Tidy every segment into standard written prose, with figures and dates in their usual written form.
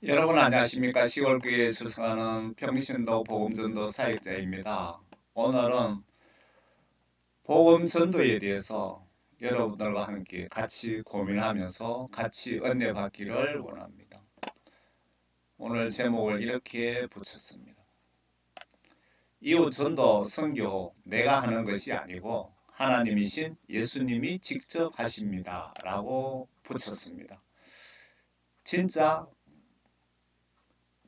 여러분 안녕하십니까? 10월교회에 출석하는 평신도 복음전도 사역자입니다. 오늘은 복음전도에 대해서 여러분들과 함께 같이 고민하면서 같이 은혜 받기를 원합니다. 오늘 제목을 이렇게 붙였습니다. 이웃전도 선교 내가 하는 것이 아니고 하나님이신 예수님이 직접 하십니다. 라고 붙였습니다. 진짜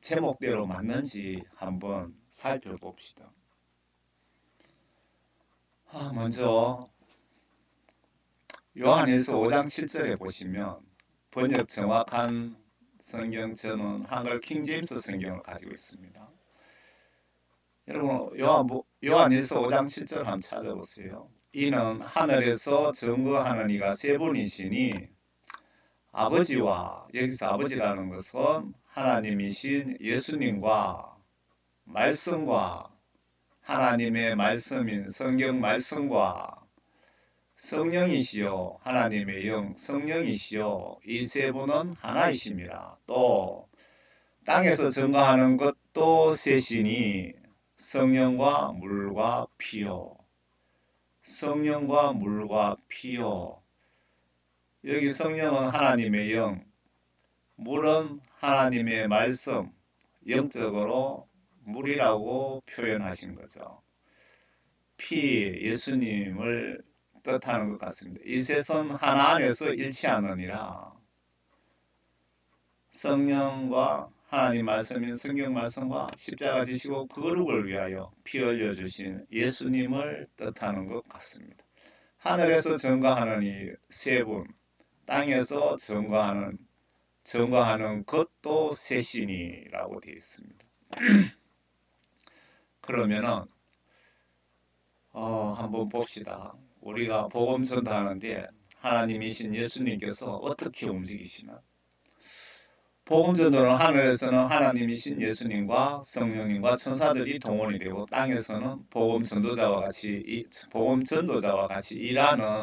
제목대로 맞는지 한번 살펴봅시다. 먼저 요한일서 5장 7절에 보시면 번역 정확한 성경, 저는 한글 킹제임스 성경을 가지고 있습니다. 여러분 요한일서 5장 7절 한번 찾아보세요. 이는 하늘에서 증거하는 이가 세 분이시니 아버지와, 여기서 아버지라는 것은 하나님이신 예수님과 말씀과 하나님의 말씀인 성경 말씀과 성령이시요 하나님의 영 성령이시요 이 세 분은 하나이십니다. 또 땅에서 증거하는 것도 셋이니 성령과 물과 피요. 성령과 물과 피요. 여기 성령은 하나님의 영, 물은 하나님의 말씀, 영적으로 물이라고 표현하신 거죠. 피, 예수님을 뜻하는 것 같습니다. 이 셋은 하나 안에서 일치하느니라. 성령과 하나님 말씀인 성경 말씀과 십자가 지시고 거룩을 위하여 피 흘려 주신 예수님을 뜻하는 것 같습니다. 하늘에서 증거하는 이 세 분, 땅에서 증거하는 것도 셋이니라고 되어 있습니다. 그러면은 한번 봅시다. 우리가 복음 전도하는데 하나님이신 예수님께서 어떻게 움직이시나? 복음 전도는 하늘에서는 하나님이신 예수님과 성령님과 천사들이 동원이 되고 땅에서는 복음 전도자와 같이 일하는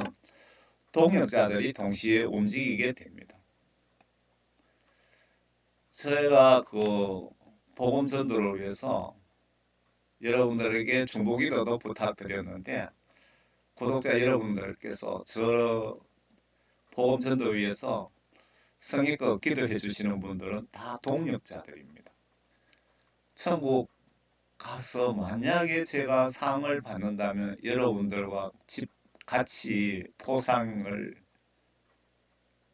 동역자들이 동시에 움직이게 됩니다. 저희가 그 복음 전도를 위해서 여러분들에게 중보기도도 부탁드렸는데 구독자 여러분들께서 저 복음 전도 위해서 성의껏 기도해 주시는 분들은 다 동역자들입니다. 천국 가서 만약에 제가 상을 받는다면 여러분들과 같이 포상을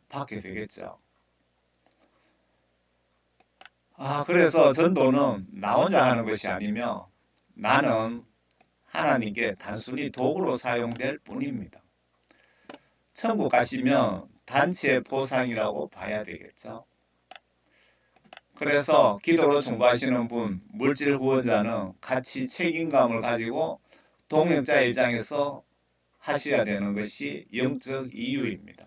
받게 되겠죠. 그래서 전도는 나 혼자 하는 것이 아니며 나는 하나님께 단순히 도구로 사용될 뿐입니다. 천국 가시면 단체 포상이라고 봐야 되겠죠. 그래서 기도로 중보하시는 분, 물질 후원자는 같이 책임감을 가지고 동역자 입장에서 하셔야 되는 것이 영적 이유입니다.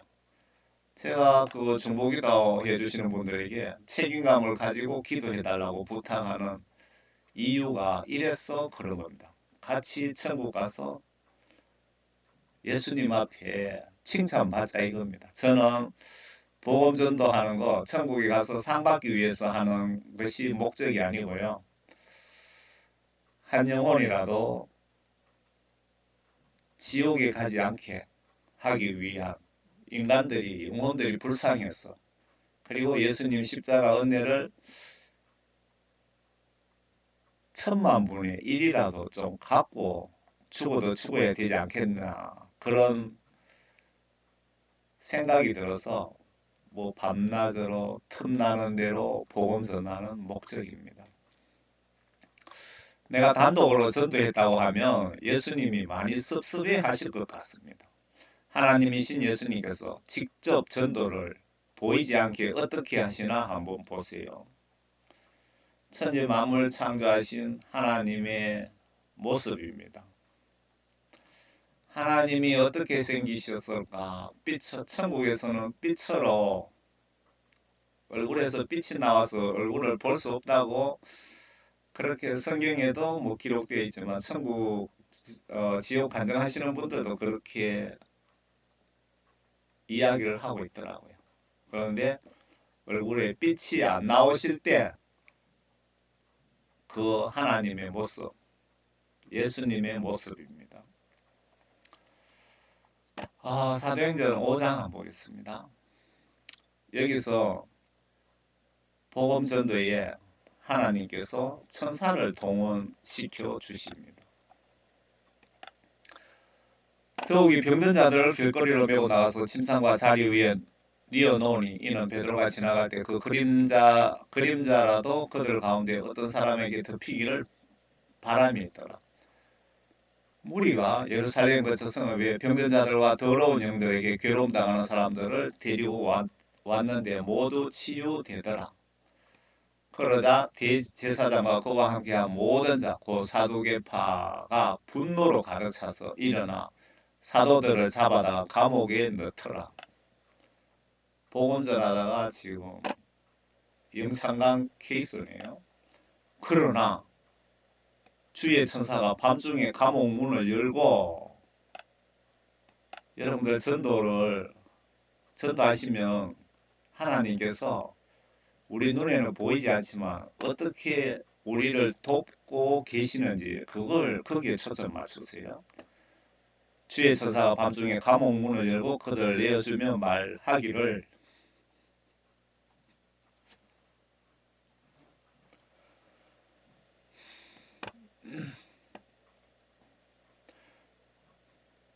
제가 그 중보기도 해주시는 분들에게 책임감을 가지고 기도해 달라고 부탁하는 이유가 이래서 그런 겁니다. 같이 천국 가서 예수님 앞에 칭찬받자 이겁니다. 저는 복음 전도하는 거 천국에 가서 상 받기 위해서 하는 것이 목적이 아니고요. 한 영혼이라도 지옥에 가지 않게 하기 위한 영혼들이 불쌍해서 그리고 예수님 십자가 은혜를 10,000,000분의 1이라도 좀 갚고 죽어도 죽어야 되지 않겠나 그런 생각이 들어서 뭐 밤낮으로 틈나는 대로 복음 전하는 목적입니다. 내가 단독으로 전도했다고 하면 예수님이 많이 섭섭해 하실 것 같습니다. 하나님이신 예수님께서 직접 전도를 보이지 않게 어떻게 하시나 한번 보세요. 천지 만물 창조하신 하나님의 모습입니다. 하나님이 어떻게 생기셨을까? 천국에서는 빛으로 얼굴에서 빛이 나와서 얼굴을 볼 수 없다고 그렇게 성경에도 뭐 기록되어 있지만 천국 지옥 간증하시는 분들도 그렇게 이야기를 하고 있더라고요. 그런데 얼굴에 빛이 안 나오실 때 그 하나님의 모습, 예수님의 모습입니다. 사도행전 5장 한번 보겠습니다. 여기서 복음 전도에 하나님께서 천사를 동원시켜 주십니다. 더욱이 병든 자들을 길거리로 메고 나가서 침상과 자리 위에 뉘어놓으니 이는 베드로가 지나갈 때 그 그림자라도 그들 가운데 어떤 사람에게 덮이기를 바람이 있더라. 무리가 예루살렘 거쳐 성을 위해 병든 자들과 더러운 영들에게 괴로움 당하는 사람들을 데리고 왔는데 모두 치유되더라. 그러자 대제사장과 그와 함께한 모든 자, 곧 사두개파가 분노로 가득 차서 일어나 사도들을 잡아다가 감옥에 넣더라. 복음 전하다가 지금 영창강 케이스네요. 그러나 주의 천사가 밤중에 감옥 문을 열고, 여러분들 전도하시면 하나님께서 우리 눈에는 보이지 않지만 어떻게 우리를 돕고 계시는지 거기에 초점 맞추세요. 주의 천사가 밤중에 감옥 문을 열고 그들을 내어주며 말하기를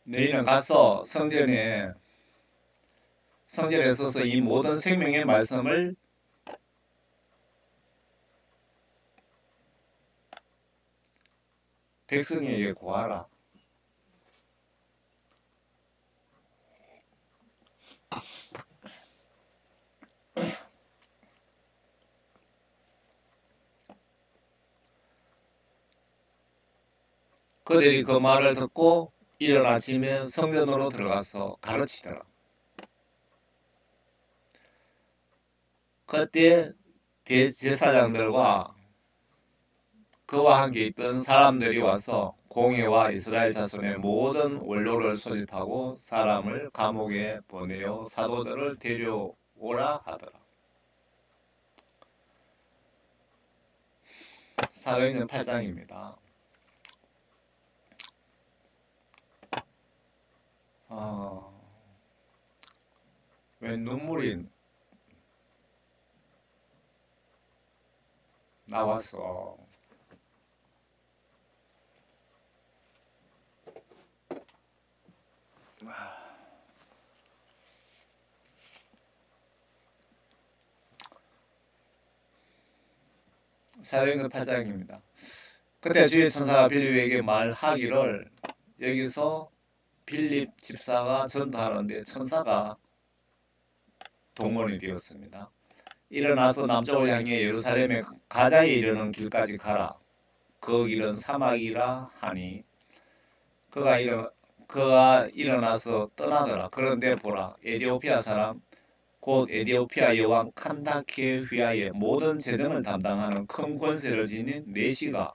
너희는 가서 성전에 서서 이 모든 생명의 말씀을 백성에게 고하라. 그들이 그 말을 듣고 일어나 지면 성전으로 들어가서 가르치더라. 그때 대제사장들과 그와 함께 있던 사람들이 와서 공회와 이스라엘 자손의 모든 원로를 소집하고 사람을 감옥에 보내어 사도들을 데려오라 하더라. 사도행전 8장입니다. 왜 눈물이 나와서 사도행전 8장입니다. 그때 주의 천사가 빌립에게 말하기를, 여기서 빌립 집사가 전도하는데 천사가 동원이 되었습니다. 일어나서 남쪽을 향해 예루살렘의 가자에 이르는 길까지 가라. 그 길은 사막이라 하니 그가 일어나서 떠나더라. 그런데 보라, 에디오피아 사람 곧 에디오피아 여왕 칸다케 휘하의 모든 재정을 담당하는 큰 권세를 지닌 내시가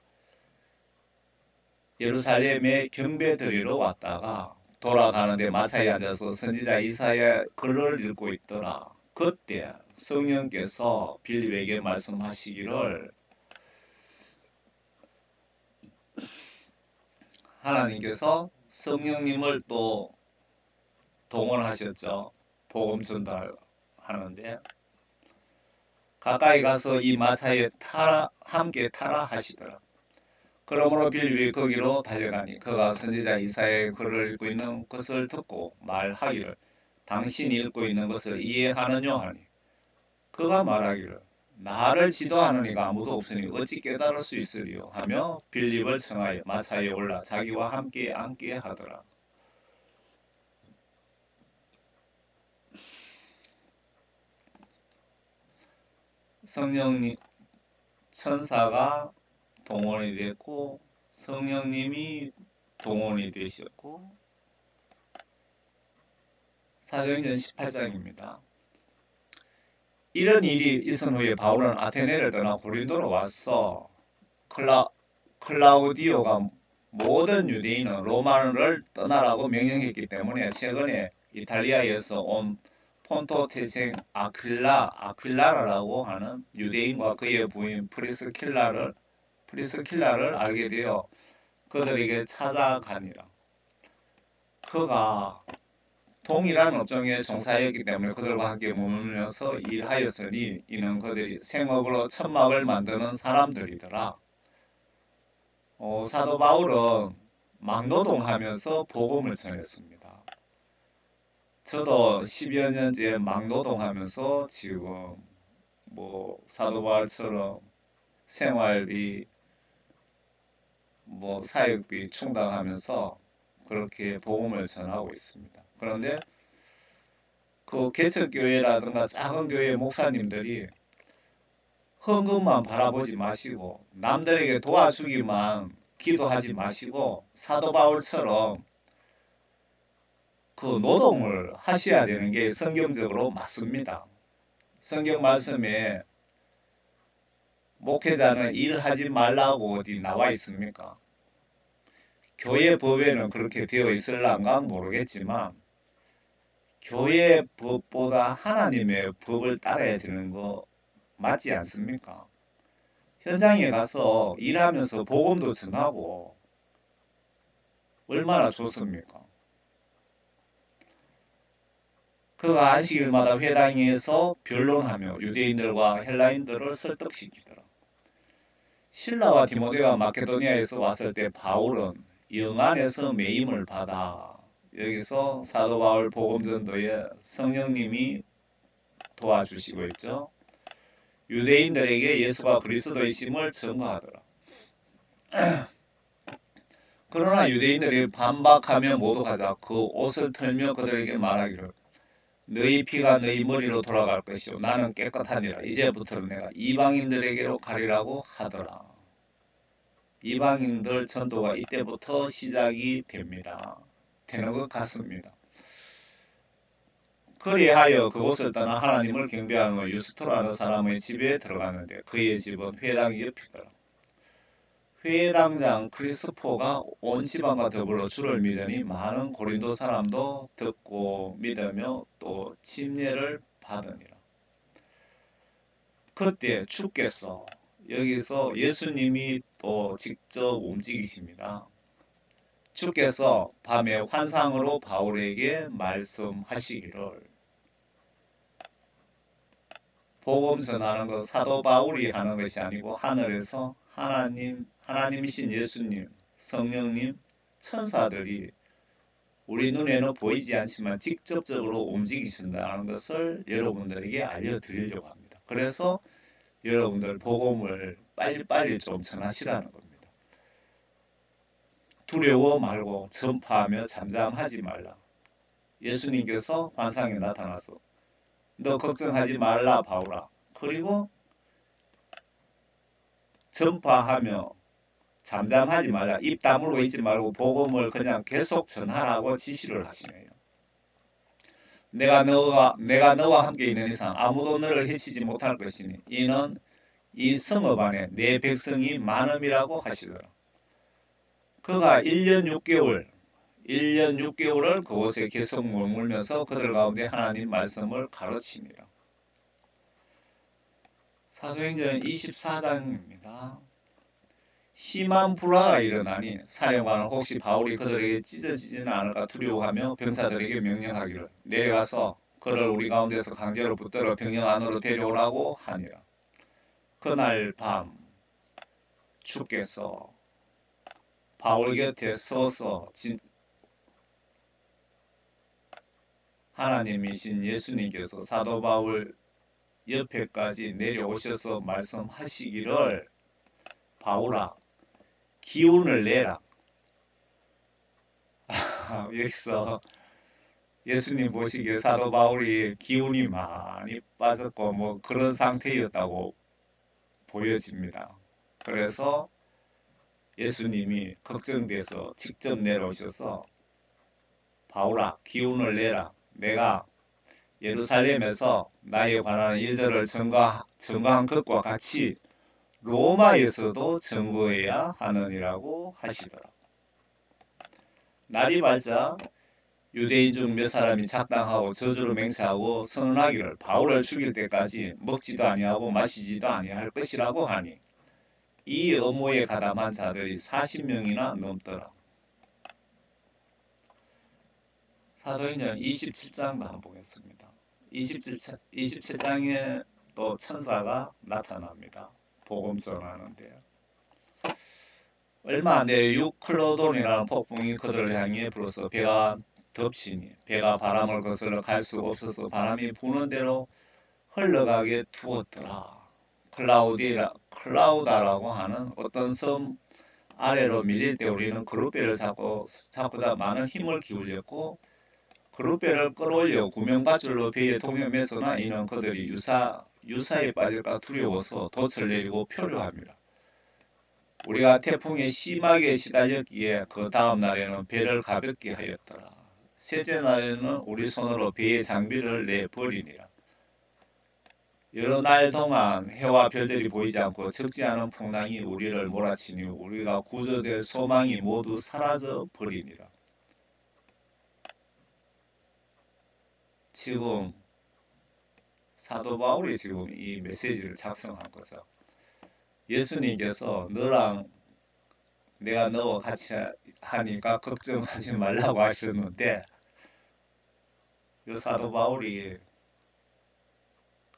예루살렘에 경배 드리러 왔다가 돌아가는데 마차에 앉아서 선지자 이사야 글을 읽고 있더라. 그때 성령께서 빌립에게 말씀하시기를, 하나님께서 성령님을 또 동원하셨죠. 복음 전달하는데 가까이 가서 이 마차에 함께 타라 하시더라. 그러므로 빌립이 거기로 달려가니 그가 선지자 이사야의 글을 읽고 있는 것을 듣고 말하기를, 당신이 읽고 있는 것을 이해하느냐 하니 그가 말하기를, 나를 지도하는 이가 아무도 없으니 어찌 깨달을 수 있으리요 하며 빌립을 청하여 마차에 올라 자기와 함께 앉게 하더라. 성령님, 천사가 동원이 됐고 성령님이 동원이 되셨고, 사도행전 18장입니다. 이런 일이 있은 후에 바울은 아테네를 떠나 고린도로 와서 클라우디오가 모든 유대인은 로마를 떠나라고 명령했기 때문에 최근에 이탈리아에서 온 폰토 태생 아퀴라라고 하는 유대인과 그의 부인 프리스킬라를 알게 되어 그들에게 찾아가니라. 그가 동일한 업종에 종사했기 때문에 그들과 함께 머물면서 일하였으니 이는 그들이 생업으로 천막을 만드는 사람들이더라. 사도 바울은 막노동하면서 복음을 전했습니다. 저도 10여 년째 막노동하면서 지금 사도 바울처럼 생활비, 사역비 충당하면서 그렇게 복음을 전하고 있습니다. 그런데 그 개척교회라든가 작은 교회 목사님들이 헌금만 바라보지 마시고 남들에게 도와주기만 기도하지 마시고 사도 바울처럼 그 노동을 하셔야 되는 게 성경적으로 맞습니다. 성경 말씀에 목회자는 일하지 말라고 어디 나와 있습니까? 교회 법에는 그렇게 되어 있을란가 모르겠지만 교회 법보다 하나님의 법을 따라야 되는 거 맞지 않습니까? 현장에 가서 일하면서 복음도 전하고 얼마나 좋습니까? 그가 안식일마다 회당에서 변론하며 유대인들과 헬라인들을 설득시키더라. 실라와 디모데가 마케도니아에서 왔을 때 바울은 영안에서 매임을 받아 여기서 사도 바울 복음 전도에 성령님이 도와주시고 있죠. 유대인들에게 예수가 그리스도이심을 증거하더라. 그러나 유대인들이 반박하며 모독하자 그 옷을 털며 그들에게 말하기를 너희 피가 너희 머리로 돌아갈 것이요 나는 깨끗하니라. 이제부터는 내가 이방인들에게로 가리라고 하더라. 이방인들 전도가 이때부터 시작이 됩니다. 되는 것 같습니다. 그리하여 그곳을 떠나 하나님을 경배하는 유스토라는 사람의 집에 들어갔는데 그의 집은 회당 옆이더라. 회당장 크리스포가 온 지방과 더불어 주를 믿으니 많은 고린도 사람도 듣고 믿으며 또 침례를 받으니라. 그때 주께서 여기서 예수님이 또 직접 움직이십니다. 주께서 밤에 환상으로 바울에게 말씀하시기를 복음 전하는 것 사도 바울이 하는 것이 아니고 하늘에서 하나님이신 예수님, 성령님, 천사들이 우리 눈에는 보이지 않지만 직접적으로 움직이신다는 것을 여러분들에게 알려드리려고 합니다. 그래서 여러분들 복음을 빨리빨리 좀 전하시라는 겁니다. 두려워 말고 전파하며 잠잠하지 말라. 예수님께서 환상에 나타나서 너 걱정하지 말라 바울아. 그리고 전파하며 잠잠하지 말라. 입 다물고 있지 말고 복음을 그냥 계속 전하라고 지시를 하시네요. 내가 너와 함께 있는 이상 아무도 너를 해치지 못할 것이니 이는 이 성읍 안에 내 백성이 많음이라고 하시더라. 그가 1년 6개월을 그곳에 계속 머물면서 그들 가운데 하나님 말씀을 가르칩니다. 사도행전 24장입니다. 심한 불화가 일어나니 사령관은 혹시 바울이 그들에게 찢어지지는 않을까 두려워하며 병사들에게 명령하기를 내려가서 그를 우리 가운데서 강제로 붙들어 병영 안으로 데려오라고 하니라. 그날 밤 주께서 바울 곁에 서서 하나님이신 예수님께서 사도 바울 옆에까지 내려오셔서 말씀하시기를 바울아 기운을 내라. 여기서 예수님 보시기에 사도 바울이 기운이 많이 빠졌고 그런 상태였다고 보여집니다. 그래서 예수님이 걱정돼서 직접 내려오셔서 바울아 기운을 내라. 내가 예루살렘에서 나에 관한 일들을 증거한 것과 같이 로마에서도 증거해야 하느니라고 하시더라. 날이 밝자 유대인 중 몇 사람이 작당하고 저주를 맹세하고 선언하기를 바울을 죽일 때까지 먹지도 아니하고 마시지도 아니할 것이라고 하니 이 음모에 가담한 자들이 40명이나 넘더라. 사도행전 27장도 한번 보겠습니다. 27장에 또 천사가 나타납니다. 복음 전하는데 얼마 안 돼 유클로돈이라는 폭풍이 그들을 향해 불어서 배가 덮치니 배가 바람을 거슬러 갈 수 없어서 바람이 부는 대로 흘러가게 두었더라. 클라우다라고 하는 어떤 섬 아래로 밀릴 때 우리는 그룹배를 잡고자 많은 힘을 기울였고 그룹배를 끌어올려 구명밧줄로 배에 동여매서나 이는 그들이 유사에 빠질까 두려워서 돛을 내리고 표류합니다. 우리가 태풍에 심하게 시달렸기에 그 다음 날에는 배를 가볍게 하였더라. 셋째 날에는 우리 손으로 배의 장비를 내버리니라. 여러 날 동안 해와 별들이 보이지 않고 적지 않은 풍랑이 우리를 몰아치니 우리가 구조될 소망이 모두 사라져 버리니라. 지금 사도 바울이 지금 이 메시지를 작성한 거죠. 예수님께서 너랑 내가 너와 같이 하니까 걱정하지 말라고 하셨는데 이 사도 바울이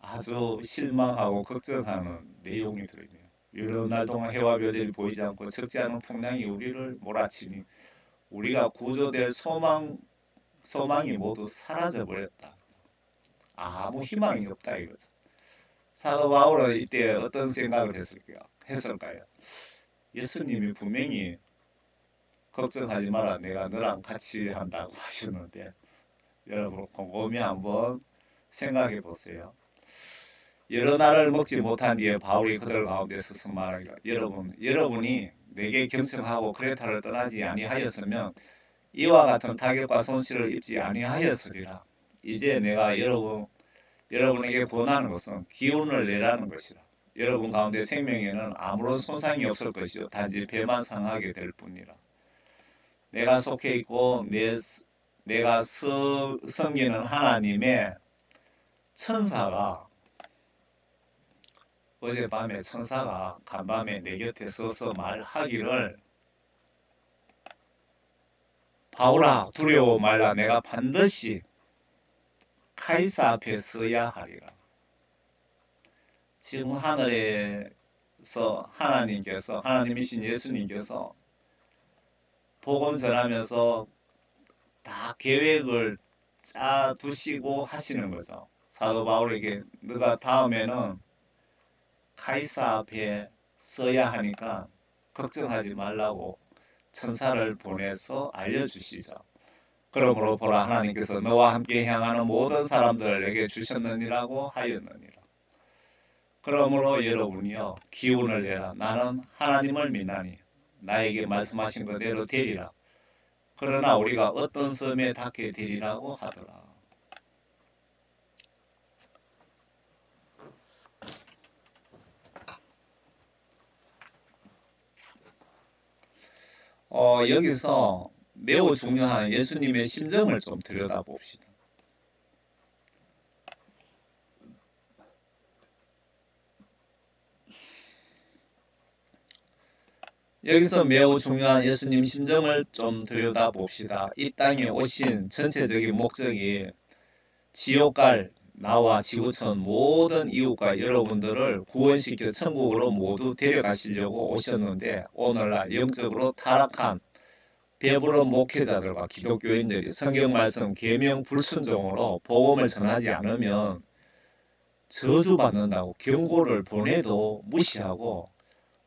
아주 실망하고 걱정하는 내용이 들어있네요. 여러 날 동안 해와 별들이 보이지 않고 적지 않은 풍랑이 우리를 몰아치니 우리가 구조될 소망이 모두 사라져 버렸다. 아무 희망이 없다 이거죠. 사도 바울은 이때 어떤 생각을 했을까요? 예수님이 분명히 걱정하지 마라 내가 너랑 같이 한다고 하셨는데 여러분 곰곰이 한번 생각해 보세요. 여러 날을 먹지 못한 뒤에 바울이 그들 가운데 서서 말하기를 여러분이 내게 경청하고 크레타를 떠나지 아니하였으면 이와 같은 타격과 손실을 입지 아니하였으리라. 이제 내가 여러분에게 권하는 것은 기운을 내라는 것이라. 여러분 가운데 생명에는 아무런 손상이 없을 것이요 단지 배만 상하게 될 뿐이라. 내가 속해 있고 내가 섬기는 하나님의 천사가 어젯밤에 천사가 간밤에 내 곁에 서서 말하기를 바울아 두려워 말라 내가 반드시 카이사 앞에 서야 하리라. 지금 하늘에서 하나님이신 예수님께서 복음 전하면서 다 계획을 짜 두시고 하시는 거죠. 사도 바울에게 너가 다음에는 카이사 앞에 서야 하니까 걱정하지 말라고 천사를 보내서 알려주시죠. 그러므로 보라 하나님께서 너와 함께 향하는 모든 사람들을 내게 주셨느니라고 하였느니라. 그러므로 여러분이요 기운을 내라. 나는 하나님을 믿나니 나에게 말씀하신 그대로 되리라. 그러나 우리가 어떤 섬에 닿게 되리라고 하더라. 여기서 매우 중요한 예수님의 심정을 좀 들여다봅시다. 여기서 매우 중요한 예수님 심정을 좀 들여다봅시다. 이 땅에 오신 전체적인 목적이 지옥 갈 나와 지구촌 모든 이웃과 여러분들을 구원시켜 천국으로 모두 데려가시려고 오셨는데 오늘날 영적으로 타락한 배부른 목회자들과 기독교인들이 성경 말씀 계명 불순종으로 복음을 전하지 않으면 저주받는다고 경고를 보내도 무시하고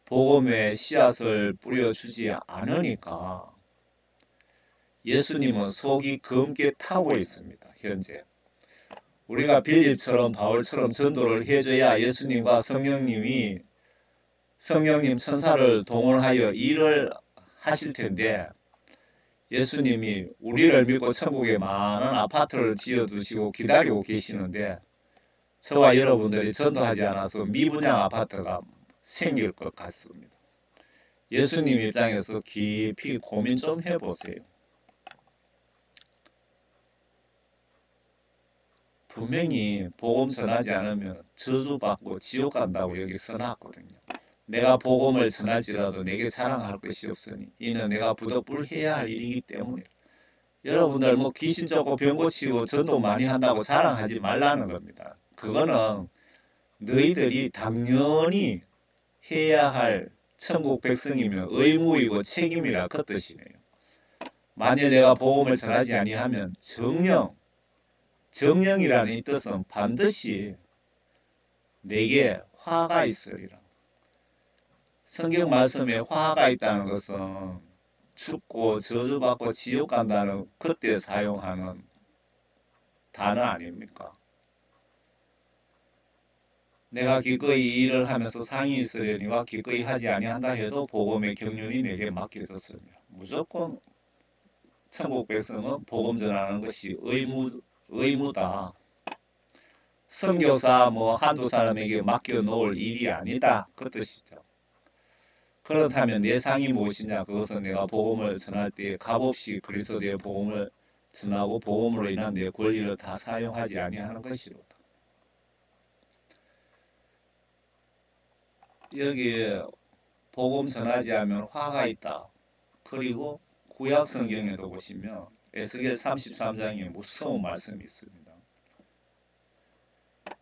복음의 씨앗을 뿌려주지 않으니까 예수님은 속이 검게 타고 있습니다. 현재 우리가 빌립처럼 바울처럼 전도를 해줘야 예수님과 성령님 천사를 동원하여 일을 하실 텐데 예수님이 우리를 믿고 천국에 많은 아파트를 지어두시고 기다리고 계시는데 저와 여러분들이 전도하지 않아서 미분양 아파트가 생길 것 같습니다. 예수님 입장에서 깊이 고민 좀 해보세요. 분명히 복음 전하지 않으면 저주받고 지옥 간다고 여기 써놨거든요. 내가 복음을 전할지라도 내게 자랑할 것이 없으니 이는 내가 부득불해야 할 일이기 때문에 여러분들 뭐 귀신 쫓고 병 고치고 전도 많이 한다고 자랑하지 말라는 겁니다. 그거는 너희들이 당연히 해야 할 천국 백성이면 의무이고 책임이라 그 뜻이네요. 만일 내가 복음을 전하지 아니하면 정령이라는 이 뜻은 반드시 내게 화가 있으리라. 성경 말씀에 화가 있다는 것은 죽고 저주받고 지옥 간다는 그때 사용하는 단어 아닙니까? 내가 기꺼이 이 일을 하면서 상이 있으려니와 기꺼이 하지 아니한다 해도 복음의 경륜이 내게 맡겨졌습니다. 무조건 천국 백성은 복음 전하는 것이 의무다. 선교사 뭐 한두 사람에게 맡겨놓을 일이 아니다. 그 뜻이죠. 그렇다면 내 상이 무엇이냐? 그것은 내가 복음을 전할 때 값없이 그리스도의 복음을 전하고 복음으로 인한 내 권리를 다 사용하지 아니하는 것이로다. 여기에 복음 전하지 않으면 화가 있다. 그리고 구약 성경에도 보시면 에스겔 33장에 무서운 말씀이 있습니다.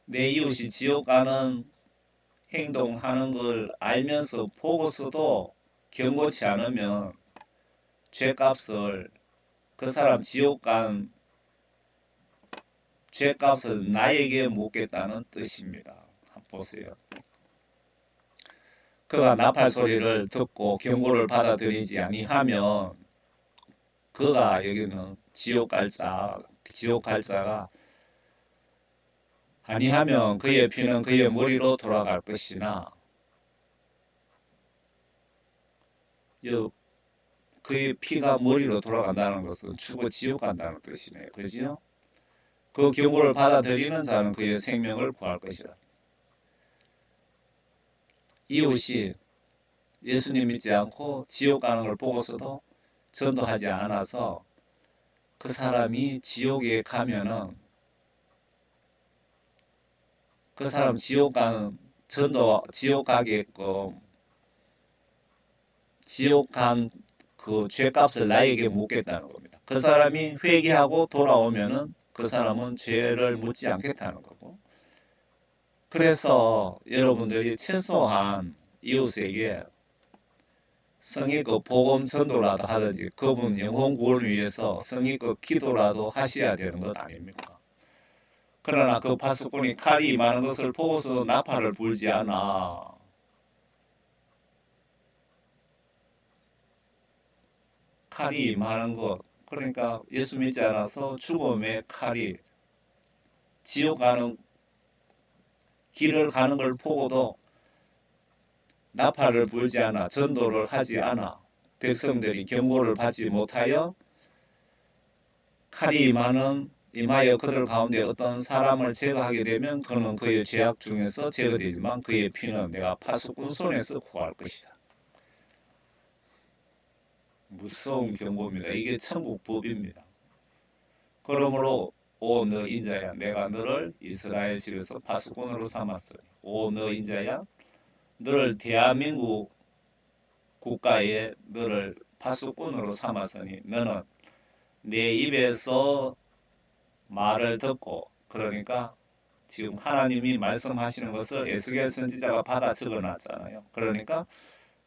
내 이웃이 지옥 가는 행동하는 걸 알면서 보고서도 경고치 않으면 죄값을 그 사람 지옥 간 죄값을 나에게 묻겠다는 뜻입니다. 한번 보세요. 그가 나팔 소리를 듣고 경고를 받아들이지 아니하면 그가 여기는 지옥 갈 자가 아니하면 그의 피는 그의 머리로 돌아갈 것이나 그의 피가 머리로 돌아간다는 것은 죽어 지옥 간다는 뜻이네요. 그죠? 그 경고를 받아들이는 자는 그의 생명을 구할 것이다. 이웃이 예수님 믿지 않고 지옥 가는 걸 보고서도 전도하지 않아서 그 사람이 지옥에 가면은 그 사람 지옥 가는 지옥 가게끔 지옥 간 그 죄값을 나에게 묻겠다는 겁니다. 그 사람이 회개하고 돌아오면은 그 사람은 죄를 묻지 않겠다는 거고. 그래서 여러분들이 최소한 이웃에게 성의껏 복음 전도라도 하든지 그분 영혼 구원을 위해서 성의껏 기도라도 하셔야 되는 것 아닙니까? 그러나 그 파수꾼이 칼이 많은 것을 보고서 나팔을 불지 않아. 칼이 많은 것, 그러니까 예수 믿지 않아서 죽음의 칼이 지옥 가는 길을 가는 걸 보고도 나팔을 불지 않아, 전도를 하지 않아. 백성들이 경고를 받지 못하여 칼이 많은 임하여 그들 가운데 어떤 사람을 제거하게 되면 그는 그의 죄악 중에서 제거되지만 그의 피는 내가 파수꾼 손에서 구할 것이다. 무서운 경고입니다. 이게 천국법입니다. 그러므로 오 너 인자야 내가 너를 이스라엘 집에서 파수꾼으로 삼았으니 오 너 인자야 너를 대한민국 국가에 너를 파수꾼으로 삼았으니 너는 내 입에서 말을 듣고 그러니까 지금 하나님이 말씀하시는 것을 에스겔 선지자가 받아 적어놨잖아요. 그러니까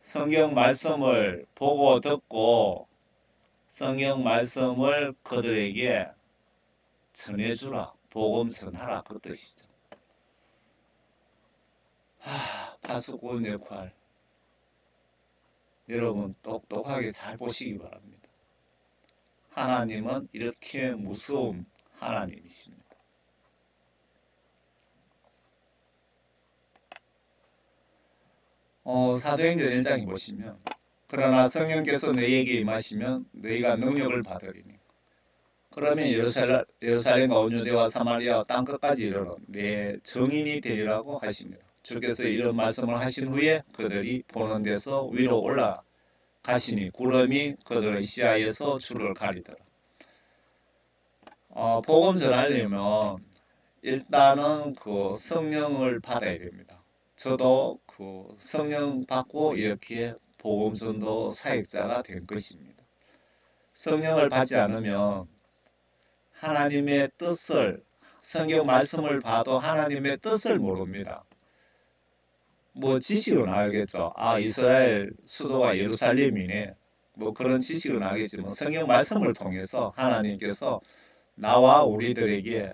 성경 말씀을 보고 듣고 성경 말씀을 그들에게 전해주라. 복음 전하라. 그 뜻이죠. 파수꾼 역할. 여러분 똑똑하게 잘 보시기 바랍니다. 하나님은 이렇게 무서운 하나님이십니다. 사도행전 1장에 보시면 그러나 성령께서 너희에게 임하시면 너희가 능력을 받으리니 그러면 예루살렘과 온 유대와 사마리아 땅 끝까지 이르러 내 증인이 되리라고 하십니다. 주께서 이런 말씀을 하신 후에 그들이 보는 데서 위로 올라가시니 구름이 그들의 시야에서 주를 가리더라. 복음 전하려면 일단은 그 성령을 받아야 됩니다. 저도 그 성령 받고 이렇게 복음전도 사역자가 된 것입니다. 성령을 받지 않으면 하나님의 뜻을, 성경 말씀을 봐도 하나님의 뜻을 모릅니다. 뭐 지식은 알겠죠. 아, 이스라엘 수도가 예루살렘이네. 뭐 그런 지식은 알겠지만 성경 말씀을 통해서 하나님께서 나와 우리들에게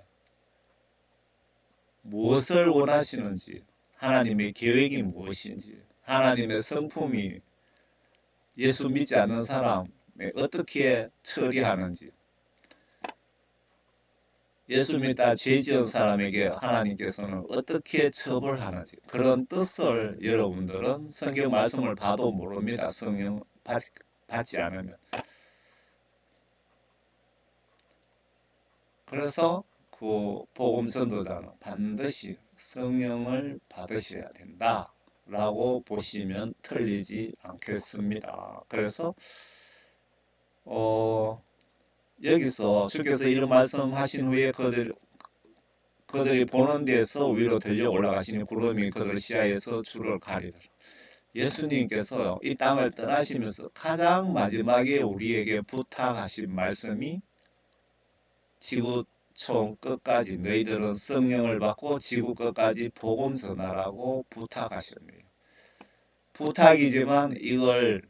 무엇을 원하시는지, 하나님의 계획이 무엇인지, 하나님의 성품이 예수 믿지 않는 사람에 어떻게 처리하는지, 예수 믿다 죄 지은 사람에게 하나님께서는 어떻게 처벌하는지, 그런 뜻을 여러분들은 성경 말씀을 봐도 모릅니다. 성령 받지 않으면. 그래서 그 복음 전도자는 반드시 성령을 받으셔야 된다라고 보시면 틀리지 않겠습니다. 그래서 여기서 주께서 이런 말씀하신 후에 그들이 보는 데서 위로 들려 올라가시니 구름이 그들 시야에서 주를 가리더라. 예수님께서 이 땅을 떠나시면서 가장 마지막에 우리에게 부탁하신 말씀이 지구촌 끝까지 너희들은 성령을 받고 지구 끝까지 복음 전하라고 부탁하셨네요. 부탁이지만 이걸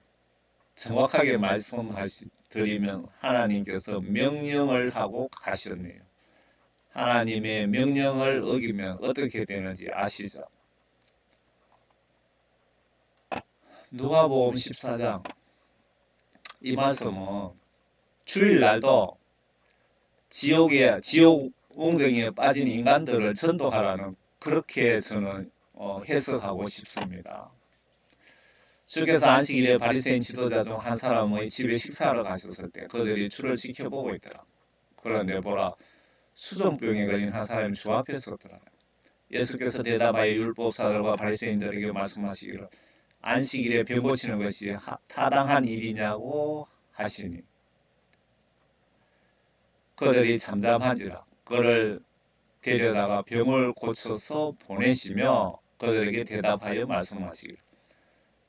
정확하게 말씀드리면 하나님께서 명령을 하고 가셨네요. 하나님의 명령을 어기면 어떻게 되는지 아시죠? 누가복음 14장 이 말씀은 주일날도 지옥 웅덩이에 빠진 인간들을 전도하라는 그렇게 저는 해석하고 싶습니다. 주께서 안식일에 바리새인 지도자 중 한 사람의 집에 식사하러 가셨을 때 그들이 주를 지켜보고 있더라. 그런데 보라 수종병에 걸린 한 사람이 주 앞에 섰더라. 예수께서 대답하여 율법사들과 바리새인들에게 말씀하시기를 안식일에 병 고치는 것이 타당한 일이냐고 하시니 그들이 잠잠하지라. 그를 데려다가 병을 고쳐서 보내시며 그들에게 대답하여 말씀하시기를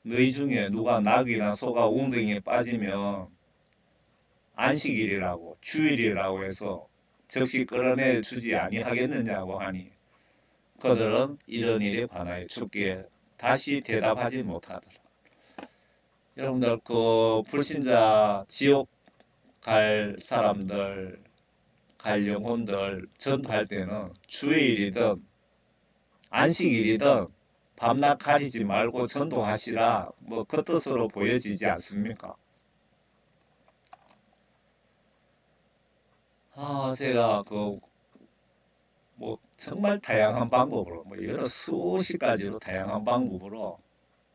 너희 중에 누가 낙이나 소가 웅덩이에 빠지면 안식일이라고 주일이라고 해서 즉시 끌어내 주지 아니하겠느냐고 하니 그들은 이런 일에 관하여 주께 다시 대답하지 못하더라. 여러분들 그 불신자 지옥 갈 사람들 갈 영혼들 전도할 때는 주일이든 안식일이든 밤낮 가리지 말고 전도하시라 뭐 그 뜻으로 보여지지 않습니까? 제가 그 뭐 정말 다양한 방법으로 뭐 여러 수십 가지로 다양한 방법으로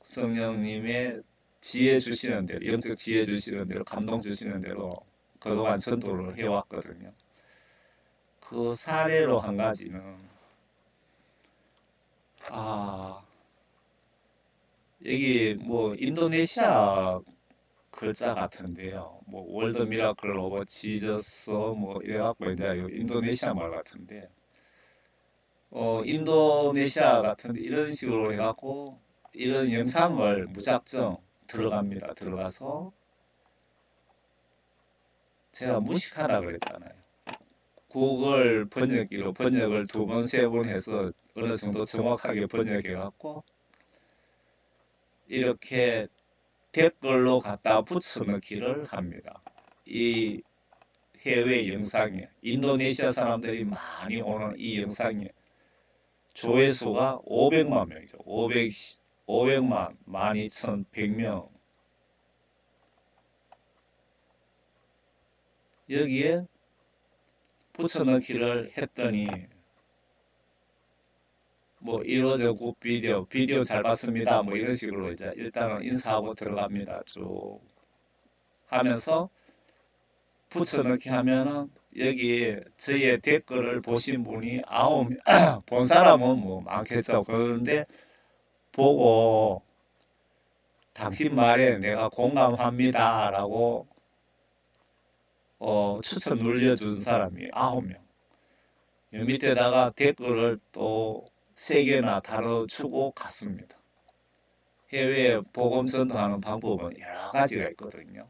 성령님의 지혜 주시는 대로 영적 지혜 주시는 대로 감동 주시는 대로 그동안 전도를 해왔거든요. 그 사례로 한 가지는 아 여기 뭐 인도네시아 글자 같은데요. 뭐 월드 미라클 오브 지저스 뭐 이래갖고 이제 인도네시아 말 같은데 인도네시아 같은데 이런 식으로 해갖고 이런 영상을 무작정 들어갑니다. 들어가서 제가 무식하다 그랬잖아요. 구글 번역기로 번역을 두 번, 세 번 해서 어느 정도 정확하게 번역해갖고 이렇게 댓글로 갖다 붙여넣기를 합니다. 이 해외 영상에 인도네시아 사람들이 많이 오는 이 영상에 조회수가 500만 명이죠. 500만, 12,100명. 여기에 붙여넣기를 했더니 뭐 이러저 굿 비디오 잘 봤습니다. 뭐 이런 식으로 이제 일단은 인사하고 들어갑니다. 쭉 하면서 붙여넣기 하면은 여기 저희의 댓글을 보신 분이 본 사람은 뭐 많겠죠. 그런데 보고 당신 말에 내가 공감합니다라고 추천 눌려준 사람이 9명. 밑에다가 댓글을 또 3개나 달아주고 갔습니다. 해외에 복음 전도하는 방법은 여러 가지가 있거든요.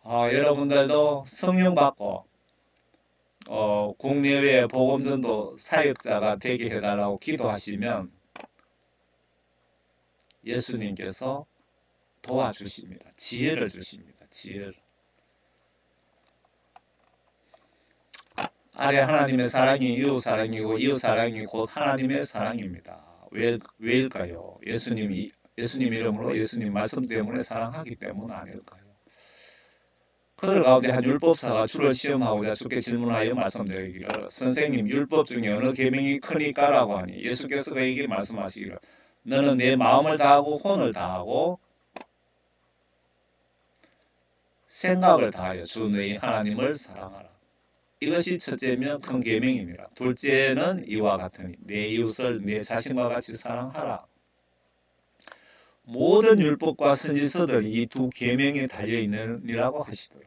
여러분들도 성령 받고 국내외 복음 전도 사역자가 되게 해달라고 기도하시면 예수님께서 도와주십니다. 지혜를 주십니다. 지혜를. 아래 하나님의 사랑이 이웃 사랑이고 이웃 사랑이 곧 하나님의 사랑입니다. 왜일까요? 예수님 이름으로 예수님 말씀 때문에 사랑하기 때문 아닐까요? 그들 가운데 한 율법사가 주를 시험하고자 주께 질문하여 말씀드리기를 선생님 율법 중에 어느 계명이 크니까 라고 하니 예수께서 그에게 말씀하시기를 너는 내 마음을 다하고 혼을 다하고 생각을 다하여 주 너희 하나님을 사랑하라. 이것이 첫째면 큰 계명입니다. 둘째는 이와 같으니 내 이웃을 내 자신과 같이 사랑하라. 모든 율법과 선지서들이 이 두 계명에 달려있느니라고 하시더라.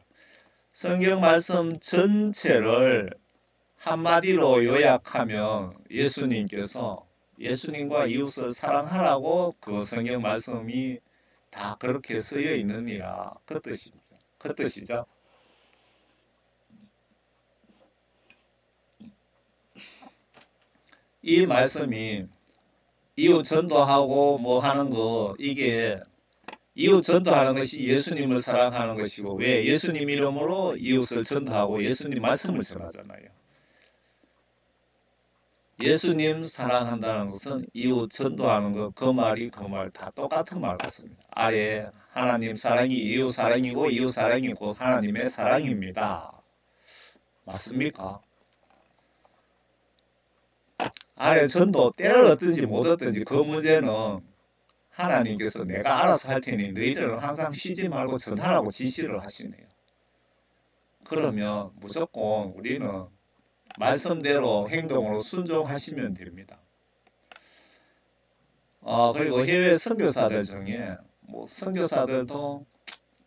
성경 말씀 전체를 한마디로 요약하면 예수님과 이웃을 사랑하라고 그 성경 말씀이 다 그렇게 쓰여 있느니라 그 뜻입니다. 그 뜻이죠. 이 말씀이 이웃 전도하고 뭐 하는 거 이게 이웃 전도하는 것이 예수님을 사랑하는 것이고 왜 예수님 이름으로 이웃을 전도하고 예수님 말씀을 전하잖아요. 예수님 사랑한다는 것은 이웃 전도하는 것 그 말이 그 말 다 똑같은 말 같습니다. 아래 하나님 사랑이 이웃 사랑이고 이웃 사랑이 곧 하나님의 사랑입니다. 맞습니까? 아래 전도 때를 얻든지 못 얻든지 그 문제는 하나님께서 내가 알아서 할 테니 너희들은 항상 쉬지 말고 전하라고 지시를 하시네요. 그러면 무조건 우리는 말씀대로 행동으로 순종하시면 됩니다. 그리고 해외 선교사들 중에 뭐 선교사들도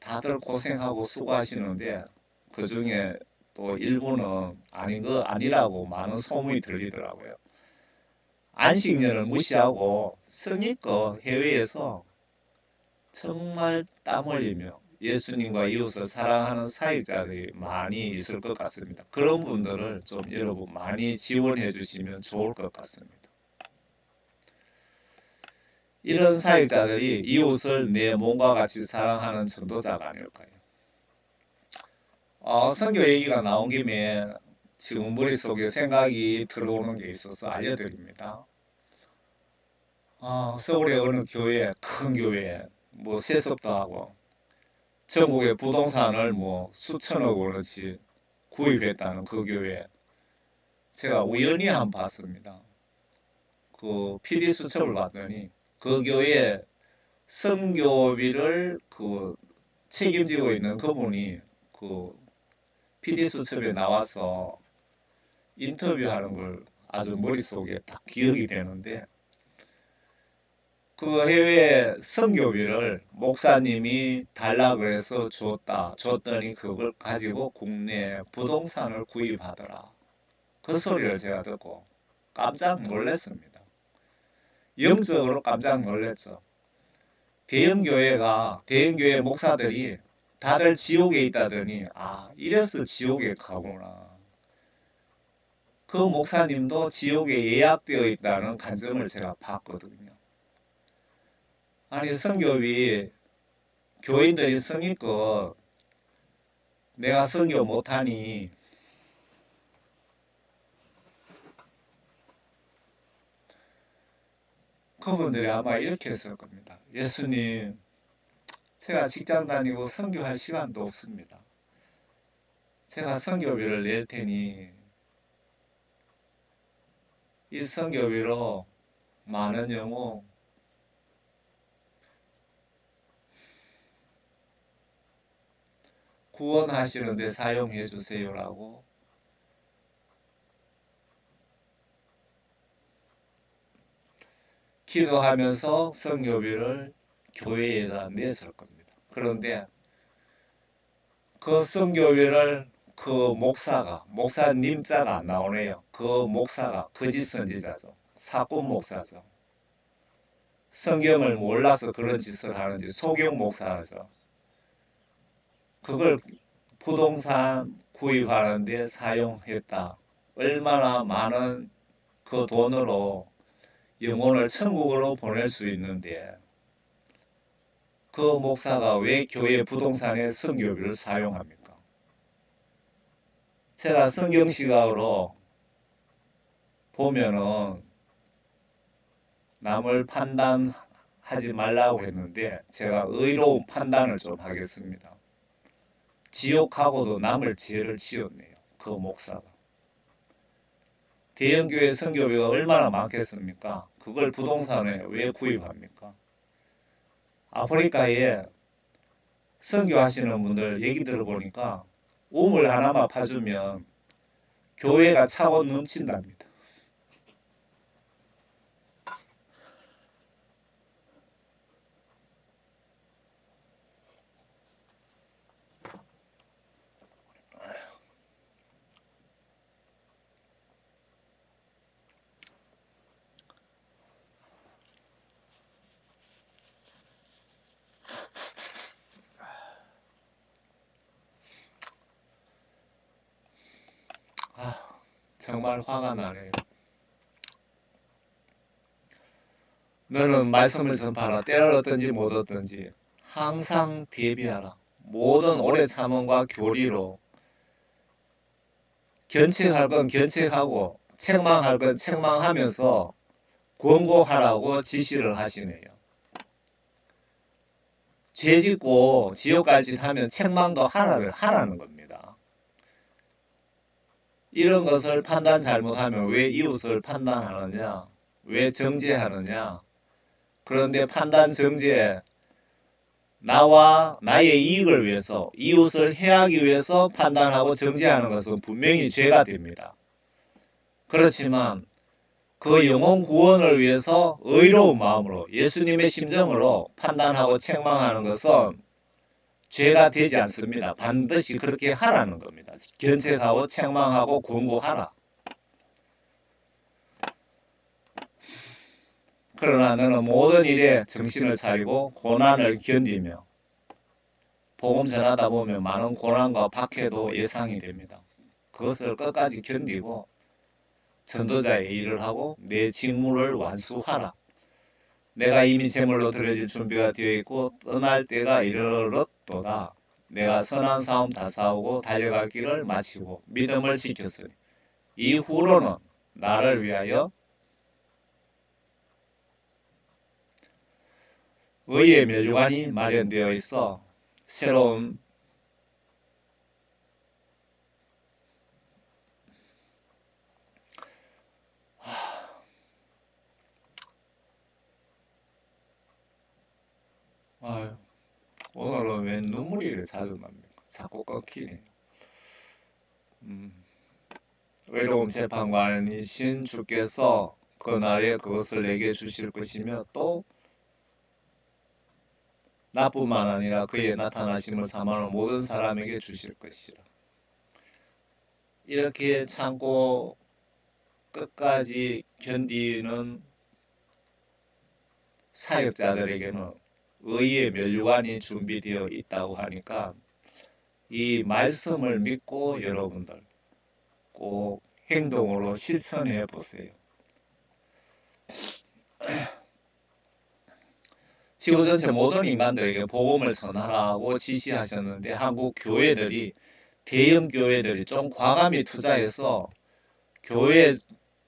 다들 고생하고 수고하시는데 그 중에 또 일부는 아닌 거 아니라고 많은 소문이 들리더라고요. 안식년을 무시하고 성의껏 해외에서 정말 땀 흘리며 예수님과 이웃을 사랑하는 사역자들이 많이 있을 것 같습니다. 그런 분들을 좀 여러분 많이 지원해 주시면 좋을 것 같습니다. 이런 사역자들이 이웃을 내 몸과 같이 사랑하는 전도자가 아닐까요? 선교 얘기가 나온 김에 지금 머릿속에 생각이 들어오는 게 있어서 알려드립니다. 서울의 어느 교회, 큰 교회, 뭐 세습도 하고 전국의 부동산을 뭐 수천억 원어치 구입했다는 그 교회 제가 우연히 한번 봤습니다. 그 PD 수첩을 봤더니 그 교회 선교비를 책임지고 있는 그분이 그 PD 수첩에 나와서 인터뷰하는 걸 아주 머릿속에 딱 기억이 되는데 그 해외 선교비를 목사님이 달라 그래서 줬더니 그걸 가지고 국내 부동산을 구입하더라. 그 소리를 제가 듣고 깜짝 놀랐습니다. 영적으로 깜짝 놀랐죠. 대형교회 목사들이 다들 지옥에 있다더니 이래서 지옥에 가구나. 그 목사님도 지옥에 예약되어 있다는 간증을 제가 봤거든요. 아니 선교비 교인들이 성의껏 내가 선교 못하니 그분들이 아마 이렇게 했을 겁니다. 예수님, 제가 직장 다니고 선교할 시간도 없습니다. 제가 선교비를 낼 테니 이 선교비로 많은 영혼 구원하시는데 사용해 주세요라고 기도하면서 선교비를 교회에다 냈을 겁니다. 그런데 그 선교비를 그 목사님자가 안 나오네요. 그 목사가 거짓 선지자죠. 사꾼 목사죠. 성경을 몰라서 그런 짓을 하는지 소경 목사죠. 그걸 부동산 구입하는데 사용했다. 얼마나 많은 그 돈으로 영혼을 천국으로 보낼 수 있는데 그 목사가 왜 교회 부동산에 선교비를 사용합니까? 제가 성경 시각으로 보면은 남을 판단하지 말라고 했는데 제가 의로운 판단을 좀 하겠습니다. 지옥하고도 남을 죄를 지었네요. 그 목사가. 대형교회 선교비가 얼마나 많겠습니까? 그걸 부동산에 왜 구입합니까? 아프리카에 선교하시는 분들 얘기 들어보니까 우물 하나만 파주면 교회가 차고 넘친답니다. 정말 화가 나네요. 너는 말씀을 전파하라. 때를 얻든지 못 얻든지 항상 대비하라. 모든 오래 참음과 교리로 견책할 건 견책하고 책망할 건 책망하면서 권고하라고 지시를 하시네요. 죄 짓고 지옥 갈 짓 하면 책망도 하라는 겁니다. 이런 것을 판단 잘못하면 왜 이웃을 판단하느냐? 왜 정죄하느냐? 그런데 판단 정죄 나와 나의 이익을 위해서 이웃을 해하기 위해서 판단하고 정죄하는 것은 분명히 죄가 됩니다. 그렇지만 그 영혼 구원을 위해서 의로운 마음으로 예수님의 심정으로 판단하고 책망하는 것은 죄가 되지 않습니다. 반드시 그렇게 하라는 겁니다. 견책하고 책망하고 권고하라. 그러나 너는 모든 일에 정신을 차리고 고난을 견디며 복음 전하다 보면 많은 고난과 박해도 예상이 됩니다. 그것을 끝까지 견디고 전도자의 일을 하고 내 직무를 완수하라. 내가 이미 제물로 드려질 준비가 되어 있고 떠날 때가 이르렀도다. 내가 선한 싸움 다 싸우고 달려갈 길을 마치고 믿음을 지켰으니 이후로는 나를 위하여 의의 멸류관이 마련되어 있어 새로운 아유, 오늘은 왜 눈물이 이렇게 자주 납니까? 자꾸 끊기네. 외로움 재판관이신 주께서 그날에 그것을 내게 주실 것이며 또 나뿐만 아니라 그의 나타나심을 사모하는 모든 사람에게 주실 것이라. 이렇게 참고 끝까지 견디는 사역자들에게는 의의 멸류관이 준비되어 있다고 하니까 이 말씀을 믿고 여러분들 꼭 행동으로 실천해 보세요. 지구 전체 모든 인간들에게 복음을 전하라고 지시하셨는데 한국 교회들이 대형 교회들이 좀 과감히 투자해서 교회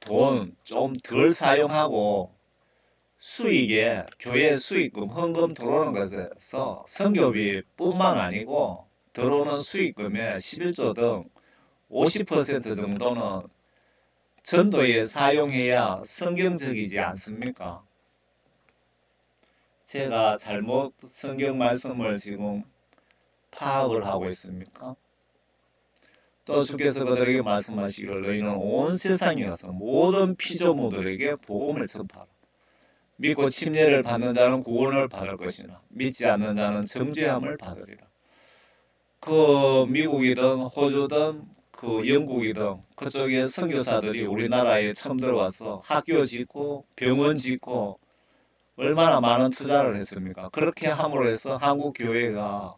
돈 좀 덜 사용하고 수익에 교회 수익금 헌금 들어오는 것에서 선교비뿐만 아니고 들어오는 수익금의 11조 등 50% 정도는 전도에 사용해야 성경적이지 않습니까? 제가 잘못 성경 말씀을 지금 파악을 하고 있습니까? 또 주께서 그들에게 말씀하시기를 너희는 온 세상에 가서 모든 피조물들에게 복음을 전파하라. 믿고 침례를 받는 자는 구원을 받을 것이나 믿지 않는 자는 정죄함을 받으리라. 그 미국이든 호주든 그 영국이든 그쪽에 선교사들이 우리나라에 처음 들어와서 학교 짓고 병원 짓고 얼마나 많은 투자를 했습니까? 그렇게 함으로 해서 한국 교회가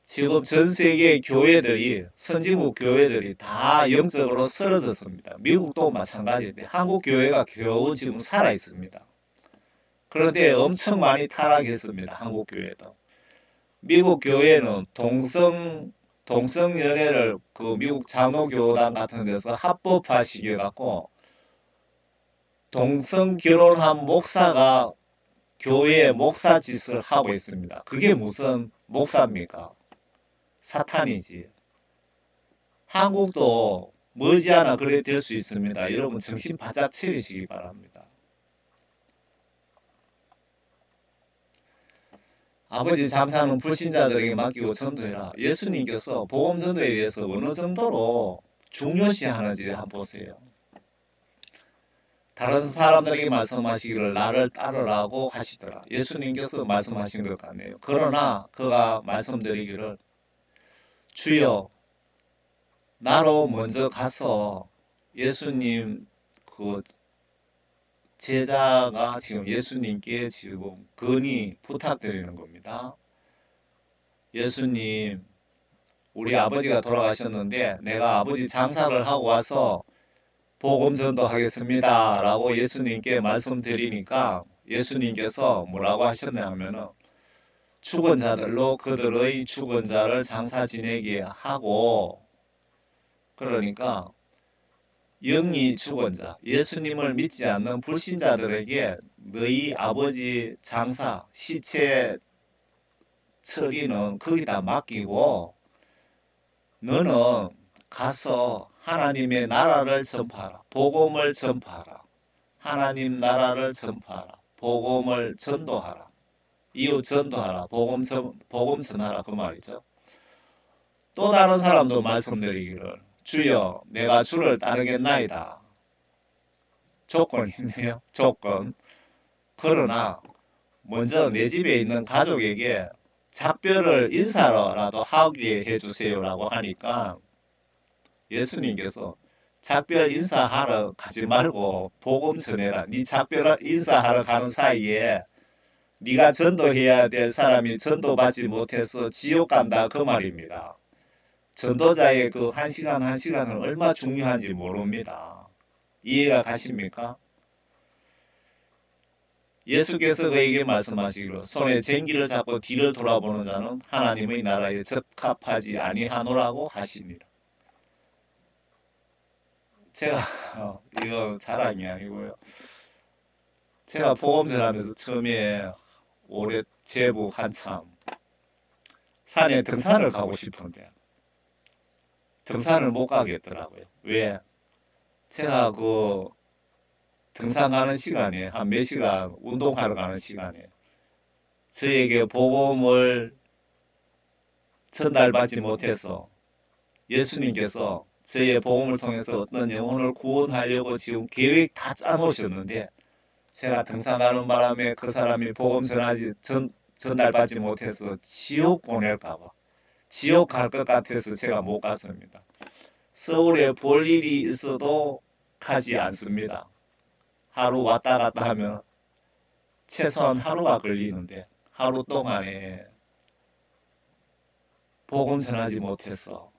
지금 전 세계 교회들이 선진국 교회들이 다 영적으로 쓰러졌습니다. 미국도 마찬가지인데 한국 교회가 겨우 지금 살아 있습니다. 그런데 엄청 많이 타락했습니다. 한국 교회도. 미국 교회는 동성 연애를 그 미국 장로교단 같은 데서 합법화 시켜 갖고 동성 결혼한 목사가 교회에 목사 짓을 하고 있습니다. 그게 무슨 목사입니까? 사탄이지. 한국도 머지않아 그래 될 수 있습니다. 여러분 정신 바짝 차리시기 바랍니다. 아버지 장사는 불신자들에게 맡기고 전도해라. 예수님께서 복음 전도에 대해서 어느 정도로 중요시하는지 한번 보세요. 다른 사람들에게 말씀하시기를 나를 따르라고 하시더라. 예수님께서 말씀하신 것 같네요. 그러나 그가 말씀드리기를 주여 나로 먼저 가서 예수님 그 제자가 지금 예수님께 지금 건의 부탁드리는 겁니다. 예수님, 우리 아버지가 돌아가셨는데 내가 아버지 장사를 하고 와서 복음 전도하겠습니다. 라고 예수님께 말씀드리니까 예수님께서 뭐라고 하셨냐면은 죽은 자들로 그들의 죽은 자를 장사 지내게 하고 그러니까 영이 죽은 자, 예수님을 믿지 않는 불신자들에게 너희 아버지 장사, 시체 처리는 거기다 맡기고 너는 가서 하나님의 나라를 전파하라. 복음을 전파하라. 하나님 나라를 전파하라. 복음을 전도하라. 이웃 전도하라. 복음 전하라. 그 말이죠. 또 다른 사람도 말씀드리기를 주여 내가 주를 따르겠나이다. 조건이 있네요. 조건. 그러나 먼저 내 집에 있는 가족에게 작별을 인사라도 하게 해주세요라고 하니까 예수님께서 작별 인사하러 가지 말고 복음 전해라. 네 작별 인사하러 가는 사이에 네가 전도해야 될 사람이 전도받지 못해서 지옥 간다 그 말입니다. 전도자의 그 한 시간 한 시간은 얼마나 중요한지 모릅니다. 이해가 가십니까? 예수께서 그에게 말씀하시기로 손에 쟁기를 잡고 뒤를 돌아보는 자는 하나님의 나라에 적합하지 아니하노라고 하십니다. 제가 이거 자랑이 아니고요. 제가 복음 전하면서 처음에 올해 제부 한참 산에 등산을 가고 싶은데 등산을 못 가겠더라고요. 왜? 제가 그 등산 가는 시간에 한 몇 시간 운동하러 가는 시간에 저에게 복음을 전달받지 못해서 예수님께서 저의 복음을 통해서 어떤 영혼을 구원하려고 지금 계획 다 짜놓으셨는데 제가 등산 가는 바람에 그 사람이 복음 전달받지 못해서 지옥 보낼까봐 지옥 갈 것 같아서 제가 못 갔습니다. 서울에 볼 일이 있어도 가지 않습니다. 하루 왔다 갔다 하면 최소한 하루가 걸리는데 하루 동안에 복음 전하지 못해서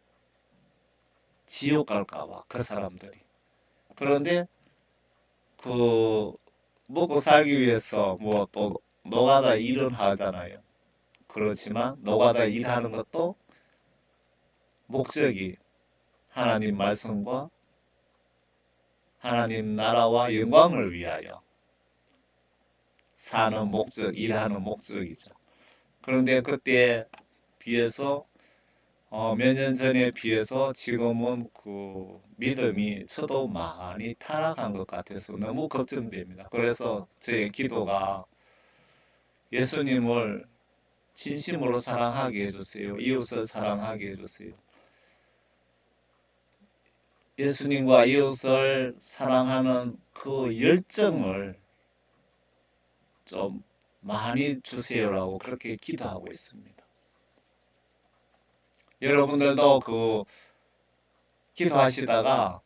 지옥 갈까봐 그 사람들이. 그런데 그 먹고 살기 위해서 뭐 또 노가다 일을 하잖아요. 그렇지만 노가다 일하는 것도 목적이 하나님 말씀과 하나님 나라와 영광을 위하여 사는 목적, 일하는 목적이죠. 그런데 그때에 비해서 몇 년 전에 비해서 지금은 그 믿음이 저도 많이 타락한 것 같아서 너무 걱정됩니다. 그래서 제 기도가 예수님을 진심으로 사랑하게 해주세요. 이웃을 사랑하게 해주세요. 예수님과 이웃을 사랑하는 그 열정을 좀 많이 주세요라고 그렇게 기도하고 있습니다. 여러분들도 그 기도하시다가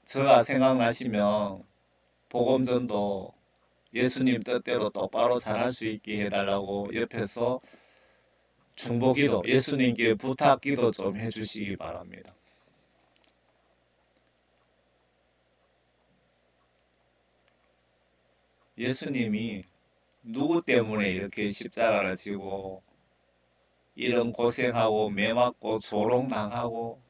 저가 생각나시면 복음전도 예수님 뜻대로 똑바로 잘할 수 있게 해달라고 옆에서 중보기도, 예수님께 부탁기도 좀 해주시기 바랍니다. 예수님이 누구 때문에 이렇게 십자가를 지고 이런 고생하고 매 맞고 조롱당하고,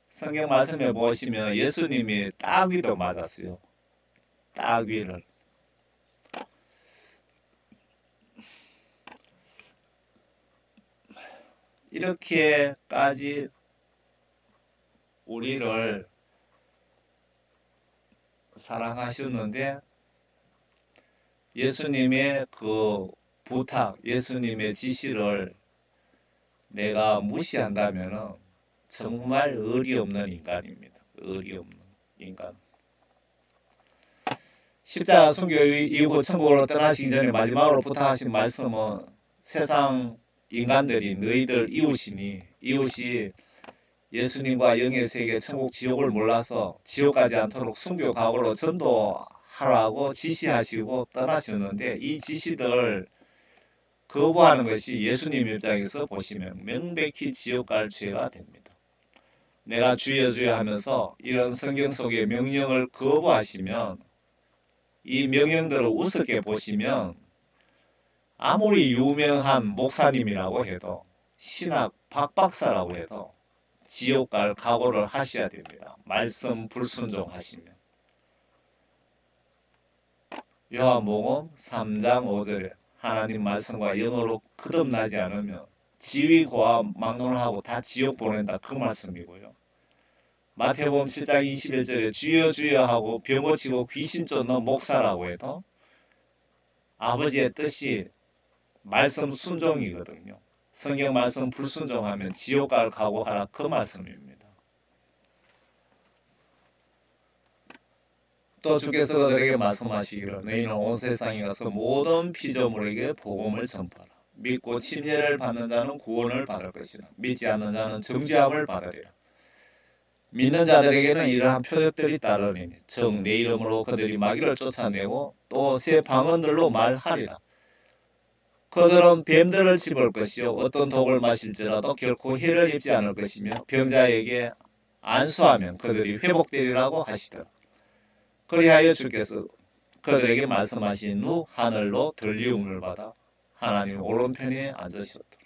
성경 말씀에 보시면 예수님이 따귀도 맞았어요. 따귀를. 이렇게까지 우리를 사랑하셨는데 예수님의 그 부탁, 예수님의 지시를 내가 무시한다면 정말 의리 없는 인간입니다. 의리 없는 인간. 십자가 순교 이후 천국으로 떠나시기 전에 마지막으로 부탁하신 말씀은 세상 인간들이 너희들 이웃이니, 이웃이 예수님과 영의 세계 천국 지옥을 몰라서 지옥 가지 않도록 순교 각오로 전도하라고 지시하시고 떠나셨는데, 이 지시들 거부하는 것이 예수님 입장에서 보시면 명백히 지옥 갈 죄가 됩니다. 내가 주여 주여 하면서 이런 성경 속의 명령을 거부하시면, 이 명령들을 우습게 보시면 아무리 유명한 목사님이라고 해도, 신학 박박사라고 해도 지옥 갈 각오를 하셔야 됩니다. 말씀 불순종하시면. 요한복음 3장 5절에 하나님 말씀과 영어로 거듭나지 않으면 지위 고하 막론하고 다 지옥 보낸다, 그 말씀이고요. 마태복음 7장 21절에 주여 주여 하고 병 고치고 귀신 쫓는 목사라고 해도 아버지의 뜻이 말씀 순종이거든요. 성경 말씀 불순종하면 지옥 갈 각오하라, 그 말씀입니다. 또 주께서 그들에게 말씀하시기를 너희는 온 세상에 가서 모든 피조물에게 복음을 전파하라. 믿고 침례를 받는 자는 구원을 받을 것이라. 믿지 않는 자는 정죄함을 받으리라. 믿는 자들에게는 이러한 표적들이 따르리니 즉 내 이름으로 그들이 마귀를 쫓아내고 또 새 방언들로 말하리라. 그들은 뱀들을 집을 것이요 어떤 독을 마실지라도 결코 해를 입지 않을 것이며 병자에게 안수하면 그들이 회복되리라고 하시더라. 그리하여 주께서 그들에게 말씀하신 후 하늘로 들리움을 받아 하나님 오른편에 앉으셨더라.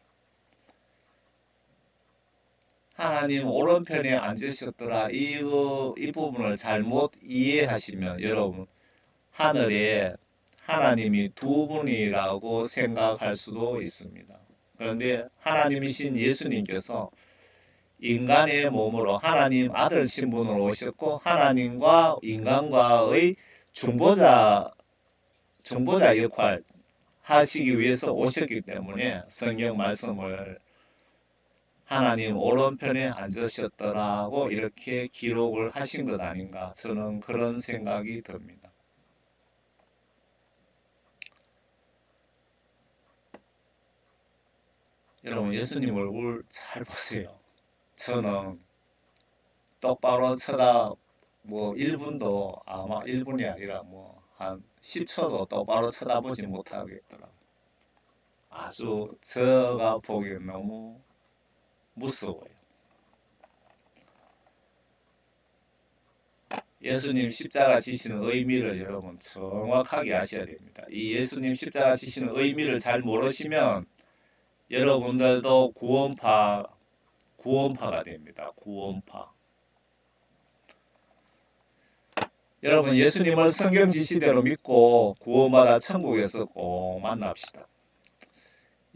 하나님 오른편에 앉으셨더라. 이 부분을 잘못 이해하시면 여러분, 하늘에 하나님이 두 분이라고 생각할 수도 있습니다. 그런데 하나님이신 예수님께서 인간의 몸으로 하나님 아들 신분으로 오셨고 하나님과 인간과의 중보자 역할 하시기 위해서 오셨기 때문에 성경 말씀을 하나님 오른편에 앉으셨더라고 이렇게 기록을 하신 것 아닌가, 저는 그런 생각이 듭니다. 여러분, 예수님 얼굴 잘 보세요. 저는 똑바로 뭐 1분도, 아마 1분이 아니라 뭐 한 10초도 똑바로 쳐다보지 못하겠더라고요. 아주 제가 보기엔 너무 무서워요. 예수님 십자가 지시는 의미를 여러분 정확하게 아셔야 됩니다. 이 예수님 십자가 지시는 의미를 잘 모르시면 여러분들도 구원파가 됩니다. 구원파. 여러분, 예수님을 성경 지시대로 믿고 구원받아 천국에서 꼭 만납시다.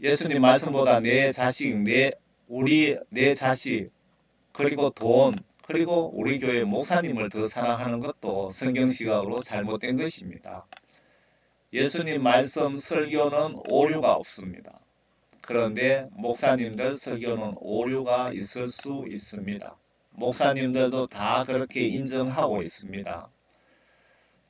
예수님 말씀보다 내 자식, 내 자식, 그리고 돈, 그리고 우리 교회 목사님을 더 사랑하는 것도 성경 시각으로 잘못된 것입니다. 예수님 말씀 설교는 오류가 없습니다. 그런데 목사님들 설교는 오류가 있을 수 있습니다. 목사님들도 다 그렇게 인정하고 있습니다.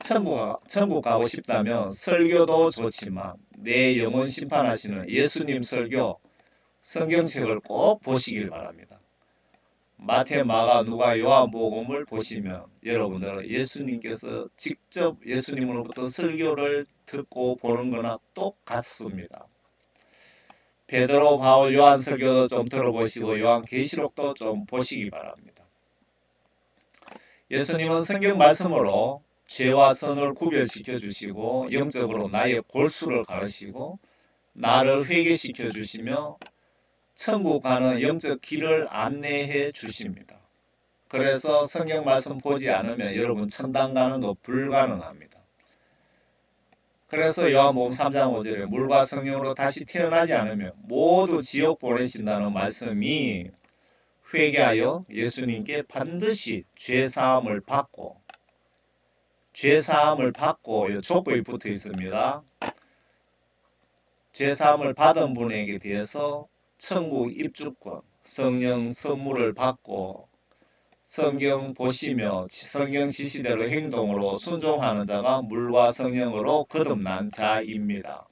천국 가고 싶다면 설교도 좋지만 내 영혼 심판하시는 예수님 설교, 성경책을 꼭 보시길 바랍니다. 마태, 마가, 누가, 요한복음을 보시면 여러분들은 예수님께서 직접 예수님으로부터 설교를 듣고 보는 거나 똑같습니다. 베드로, 바울, 요한 설교도 좀 들어보시고 요한계시록도 좀 보시기 바랍니다. 예수님은 성경 말씀으로 죄와 선을 구별시켜 주시고 영적으로 나의 골수를 가르시고 나를 회개시켜 주시며 천국 가는 영적 길을 안내해 주십니다. 그래서 성경 말씀 보지 않으면 여러분 천당 가는 거 불가능합니다. 그래서 요한복음 3장 5절에 물과 성령으로 다시 태어나지 않으면 모두 지옥 보내신다는 말씀이 회개하여 예수님께 반드시 죄사함을 받고 족보에 붙어 있습니다. 죄사함을 받은 분에게 대해서 천국 입주권, 성령 선물을 받고 성경 보시며 성경 지시대로 행동으로 순종하는 자가 물과 성령으로 거듭난 자입니다.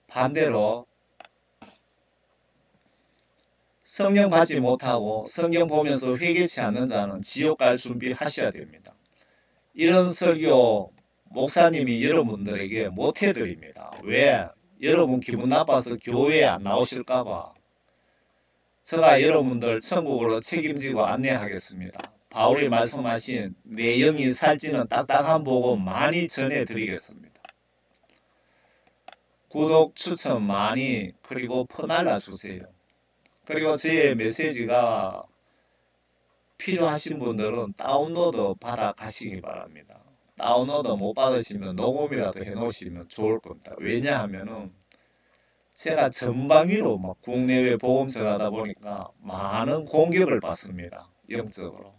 반대로 성령 받지 못하고 성경 보면서 회개치 않는 자는 지옥 갈 준비하셔야 됩니다. 이런 설교 목사님이 여러분들에게 못 해드립니다. 왜? 여러분 기분 나빠서 교회에 안 나오실까봐. 제가 여러분들 천국으로 책임지고 안내하겠습니다. 바울이 말씀하신 내 영이 살찌는 딱딱한 복음 많이 전해드리겠습니다. 구독, 추천 많이 그리고 퍼날라 주세요. 그리고 제 메시지가 필요하신 분들은 다운로드 받아 가시기 바랍니다. 다운로드 못 받으시면 녹음이라도 해놓으시면 좋을 겁니다. 왜냐하면은 제가 전방위로 막 국내외 보험 전하다 보니까 많은 공격을 받습니다. 영적으로.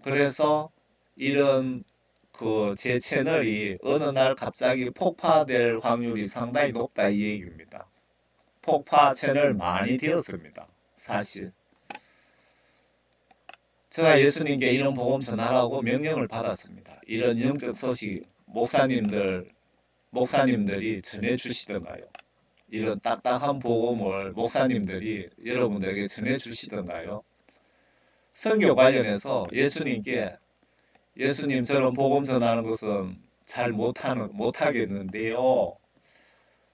그래서 이런 제 채널이 어느 날 갑자기 폭파될 확률이 상당히 높다 이 얘기입니다. 폭파 채널 많이 되었습니다. 사실. 제가 예수님께 이런 복음 전하라고 명령을 받았습니다. 이런 영적 소식 목사님들이 전해주시던가요? 이런 딱딱한 복음을 목사님들이 여러분들에게 전해주시던가요? 선교 관련해서 예수님 저런 복음 전하는 것은 잘 못하겠는데요.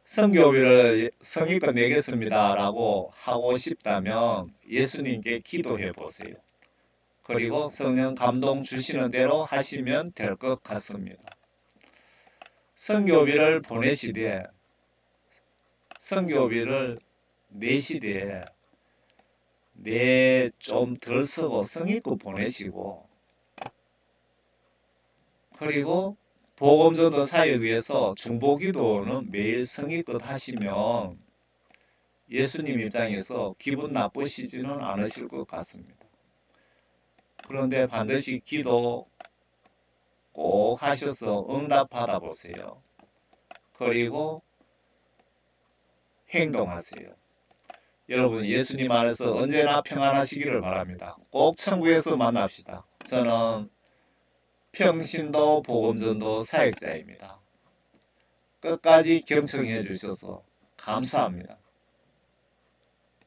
선교비를 성의껏 내겠습니다 라고 하고 싶다면 예수님께 기도해 보세요. 그리고 성령 감동 주시는 대로 하시면 될 것 같습니다. 선교비를 내시되 좀 덜 쓰고 성의껏 보내시고 그리고 복음전도 사역을 위해서 중보기도는 매일 성의껏 하시면 예수님 입장에서 기분 나쁘시지는 않으실 것 같습니다. 그런데 반드시 기도 꼭 하셔서 응답 받아보세요. 그리고 행동하세요. 여러분 예수님 안에서 언제나 평안하시기를 바랍니다. 꼭 천국에서 만납시다. 저는 평신도 복음전도 사역자입니다. 끝까지 경청해 주셔서 감사합니다.